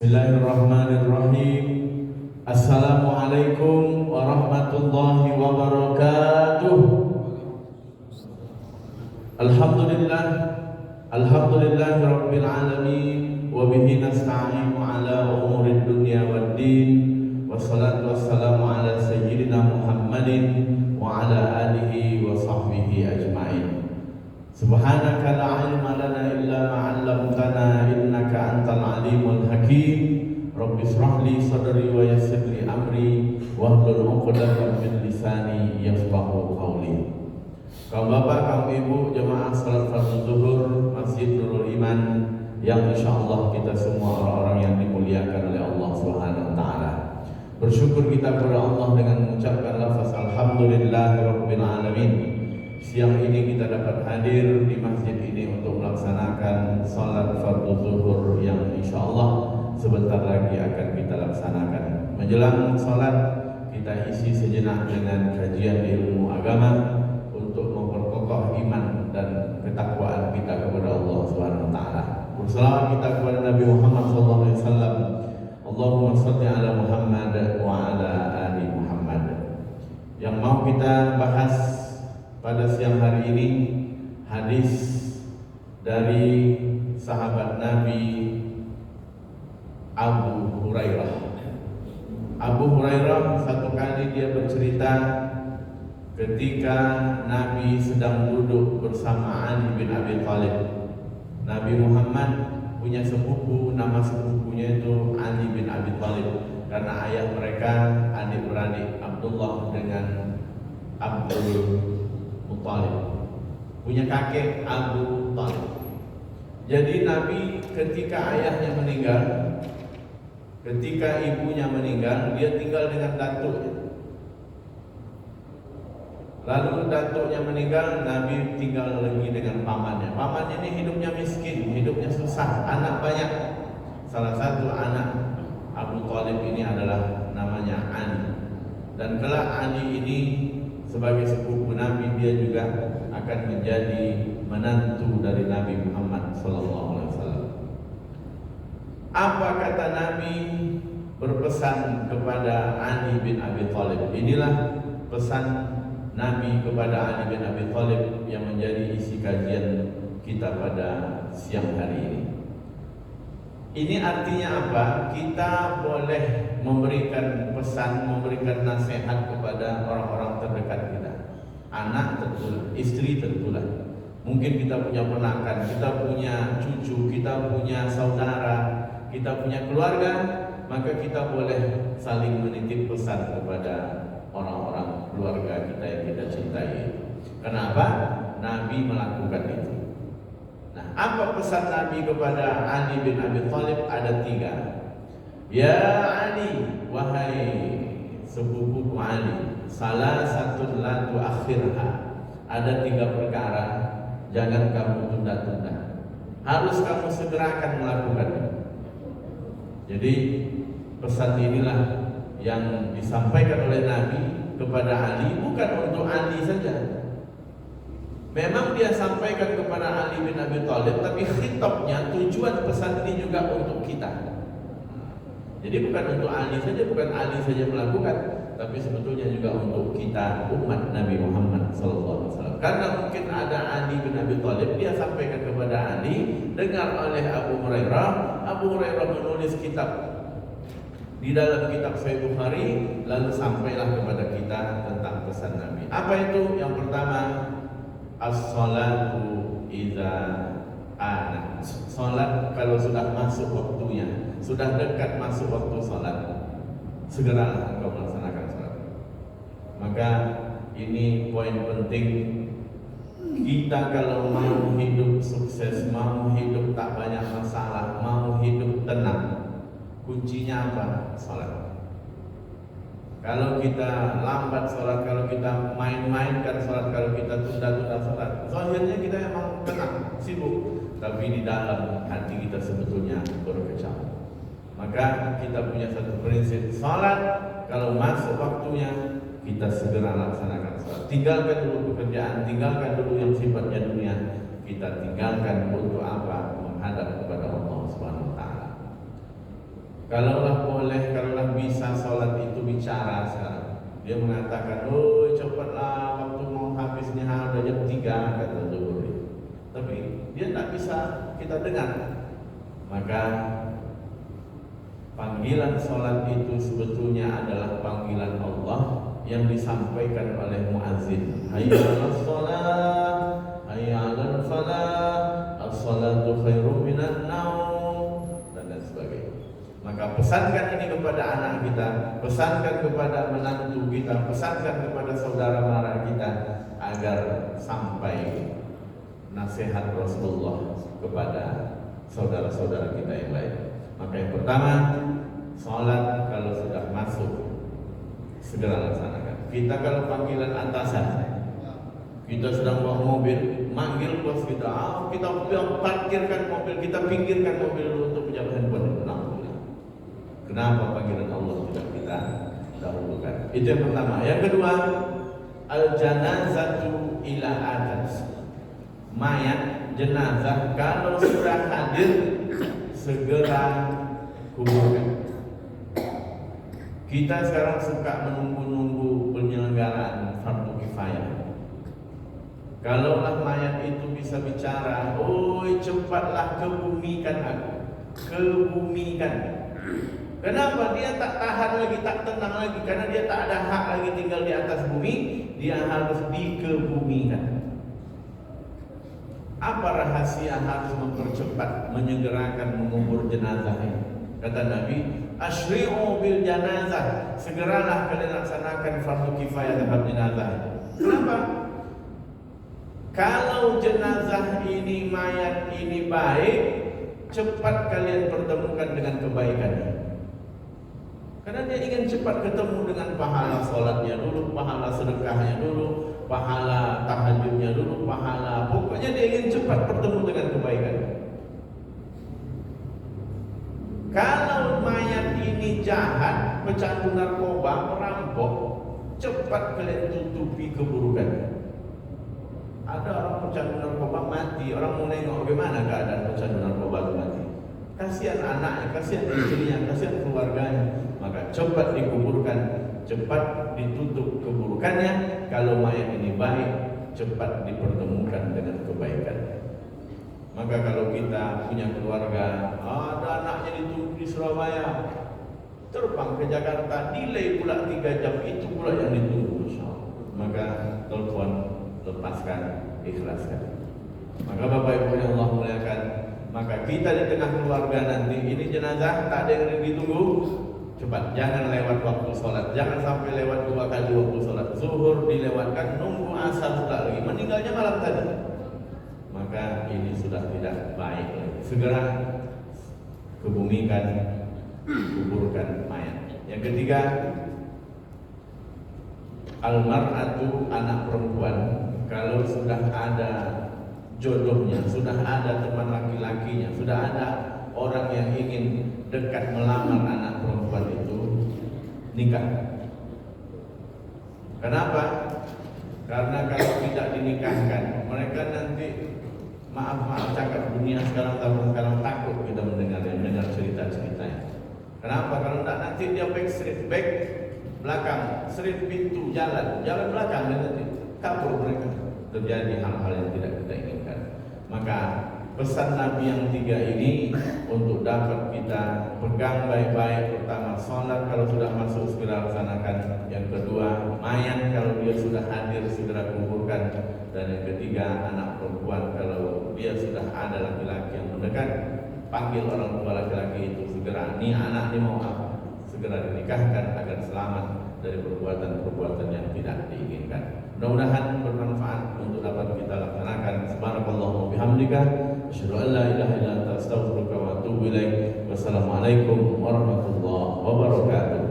Bismillahirrahmanirrahim. Assalamualaikum warahmatullahi wabarakatuh. Alhamdulillah, alhamdulillahi rabbil alamin, wa bihi nasta'inu ala umurid dunya waddin, wassalatu wassalamu ala sayyidina Muhammadin wa ala alihi wa sahbihi ajma'in. Subhanaka la ilma lana illa ma 'allamtana innaka antal alimul hakim. Rabbi shrah li sadri wa yassir li amri wahlul 'uqdatam min lisani yafqahu qawli. Kaum bapak, kaum ibu, jemaah salat fardhu zuhur Masjid Nurul Iman yang insyaallah kita semua orang-orang yang dimuliakan oleh Allah Subhanahu wa taala. Bersyukur kita kepada Allah dengan mengucapkan lafaz alhamdulillahirabbil alamin. Siang ini kita dapat hadir di masjid ini untuk melaksanakan salat fardhu zuhur yang insyaallah sebentar lagi akan kita laksanakan. Menjelang salat kita isi sejenak dengan kajian ilmu agama untuk memperkokoh iman dan ketakwaan kita kepada Allah Subhanahu wa taala. Berselawat kita kepada Nabi Muhammad sallallahu alaihi wasallam. Allahumma shalli ala Muhammad wa ala ali Muhammad. Yang mau kita bahas pada siang hari ini hadis dari sahabat Nabi Abu Hurairah. Abu Hurairah satu kali dia bercerita ketika Nabi sedang duduk bersama Ali bin Abi Thalib. Nabi Muhammad punya sepupu, nama sepupunya itu Ali bin Abi Thalib karena ayah mereka adik-beradik, Abdullah dengan Abdul Muthalib, punya kakek Abu Thalib. Jadi Nabi ketika ayahnya meninggal, ketika ibunya meninggal, dia tinggal dengan datuknya. Lalu datuknya meninggal, Nabi tinggal lagi dengan pamannya. Pamannya ini hidupnya miskin, hidupnya susah, anak banyak. Salah satu anak Abu Thalib ini adalah namanya Ali. Dan kelak Ali ini sebagai sepupu Nabi, dia juga akan menjadi menantu dari Nabi Muhammad SAW. Apa kata Nabi berpesan kepada Ali bin Abi Thalib? Inilah pesan Nabi kepada Ali bin Abi Thalib yang menjadi isi kajian kita pada siang hari ini. Ini artinya apa? Kita boleh memberikan pesan, memberikan nasihat kepada orang-orang terdekat kita. Anak tentulah, istri tentulah. Mungkin kita punya ponakan, kita punya cucu, kita punya saudara, kita punya keluarga, maka kita boleh saling menitip pesan kepada orang-orang keluarga kita yang kita cintai. Kenapa? Nabi melakukan itu. Nah, apa pesan Nabi kepada Ali bin Abi Thalib? Ada 3. Ya Ali, wahai sepupuku Ali, salah satu la tuakhirha. Ada 3 perkara jangan kamu tunda-tunda. Harus kamu segerakan melakukannya. Jadi pesan inilah yang disampaikan oleh Nabi kepada Ali, bukan untuk Ali saja. Memang dia sampaikan kepada Ali bin Abi Thalib, tapi khitabnya, tujuan pesan ini juga untuk kita. Jadi bukan untuk Ali saja, bukan Ali saja melakukan, tapi sebetulnya juga untuk kita umat Nabi Muhammad SAW. Karena mungkin ada Ali bin Abi Thalib, dia sampaikan kepada Ali, dengar oleh Abu Hurairah. Abu Hurairah menulis kitab di dalam kitab Sahih Bukhari, lalu sampailah kepada kita tentang pesan Nabi. Apa itu? Yang pertama, as-salatu idza ana. Salat kalau sudah masuk waktunya, sudah dekat masuk waktu salat, segeralah engkau melaksanakan salat. Maka ini poin penting. Kita kalau mau hidup sukses, mau hidup tak banyak masalah, mau hidup tenang, kuncinya apa? Salat. Kalau kita lambat sholat, kalau kita main-mainkan sholat, kalau kita tunda-tunda sholat, zahirnya kita memang tenang, sibuk, tapi di dalam hati kita sebetulnya berkecamuk. Maka kita punya satu prinsip, sholat kalau masuk waktunya kita segera laksanakan sholat. Tinggalkan dulu pekerjaan, tinggalkan dulu yang sifatnya dunia, kita tinggalkan untuk apa? Menghadap kepada Allah Subhanahu wa taala. Kalaulah boleh, kalaulah bisa sholat itu bicara sekarang. Dia mengatakan, oh cepatlah waktu mau habisnya udah jam 3 kata Zuhur. Tapi dia tak bisa kita dengar. Maka panggilan sholat itu sebetulnya adalah panggilan Allah yang disampaikan oleh muazzin. Hayya 'alas shalah, hayya 'alal falah, as-shalatu khairum minan naum, dan sebagainya. Maka pesankan ini kepada anak kita, pesankan kepada menantu kita, pesankan kepada saudara mara kita agar sampai nasihat Rasulullah kepada saudara-saudara kita yang lain. Maka yang pertama, sholat kalau sudah masuk segera laksanakan. Kita kalau panggilan atasan, kita sedang bawa mobil, manggil bos kita, kita parkirkan mobil, kita pinggirkan mobil dulu untuk pejabat handphone. Kenapa panggilan Allah tidak kita dahulukan? Itu yang pertama. Yang kedua, al-janazatu ila atas. Mayat, jenazah kalau sudah hadir segera kuburkan. Kita sekarang suka menunggu-nunggu penyelenggaraan fardu kifayah. Kalaulah mayat itu bisa bicara, oi cepatlah kebumikan aku, kebumikan. Kenapa? Dia tak tahan lagi, tak tenang lagi, karena dia tak ada hak lagi tinggal di atas bumi, dia harus dikebumikan. Apa rahasia harus mempercepat, menyegerakan mengubur jenazah ini? Kata Nabi, asyri'u bil janazah, segeralah kalian laksanakan fardu kifayah terhadap jenazah. Kenapa? Kalau jenazah ini, mayat ini baik, cepat kalian pertemukan dengan kebaikannya. Karena dia ingin cepat ketemu dengan pahala sholatnya dulu, pahala sedekahnya dulu, pahala tahajudnya dulu, pahala, pokoknya dia ingin cepat bertemu dengan kebaikan. Kalau mayat ini jahat, pecandu narkoba, perampok, cepat kalian tutupi keburukannya. Ada orang pecandu narkoba mati, orang mau nengok bagaimana keadaan pecandu narkoba itu mati. Kasihan anaknya, kasihan istrinya, kasihan keluarganya. Maka cepat dikuburkan, cepat ditutup keburukannya. Kalau mayat ini baik, cepat dipertemukan dengan kebaikan. Maka kalau kita punya keluarga, ada anaknya ditunggu di Surabaya, terbang ke Jakarta, delay pula 3 jam, itu pula yang ditunggu, insyaallah. Maka telepon, lepaskan, ikhlaskan. Maka Bapak Ibu yang Allah muliakan, maka kita di tengah keluarga nanti, ini jenazah tak ada yang ditunggu, cepat, jangan lewat waktu sholat, jangan sampai lewat 2 kali waktu sholat. Zuhur dilewatkan, nunggu asar sudah lagi, meninggalnya malam tadi. Maka ini sudah tidak baik lagi. Segera kebumikan, kuburkan mayat. Yang ketiga, almar'atu, anak perempuan, kalau sudah ada jodohnya, sudah ada teman laki-lakinya, sudah ada orang yang ingin dekat melamar anak perempuan itu, nikah. Kenapa? Karena kalau tidak dinikahkan, mereka nanti maaf cakap, dunia sekarang, tahun sekarang takut kita mendengar cerita-ceritanya. Kenapa? Kalau tidak nanti dia back street, back belakang, street pintu, jalan belakang, dan nanti kabur mereka. Terjadi hal-hal yang tidak kita inginkan. Maka pesan Nabi yang 3 ini untuk dapat kita pegang baik-baik. Pertama, sholat kalau sudah masuk segera laksanakan. Yang kedua, mayat kalau dia sudah hadir segera kuburkan. Dan yang ketiga, anak perempuan kalau dia sudah ada laki-laki yang mendekat, panggil orang tua laki-laki itu segera. Ini anak ini mau apa? Segera dinikahkan agar selamat dari perbuatan-perbuatan yang tidak diinginkan. Mudah-mudahan bermanfaat untuk dapat kita laksanakan. Subhanallah bihamdika, asyhadu an la ilaha illa anta, astaghfiruka wa atubu ilaik. Wassalamualaikum warahmatullahi wabarakatuh.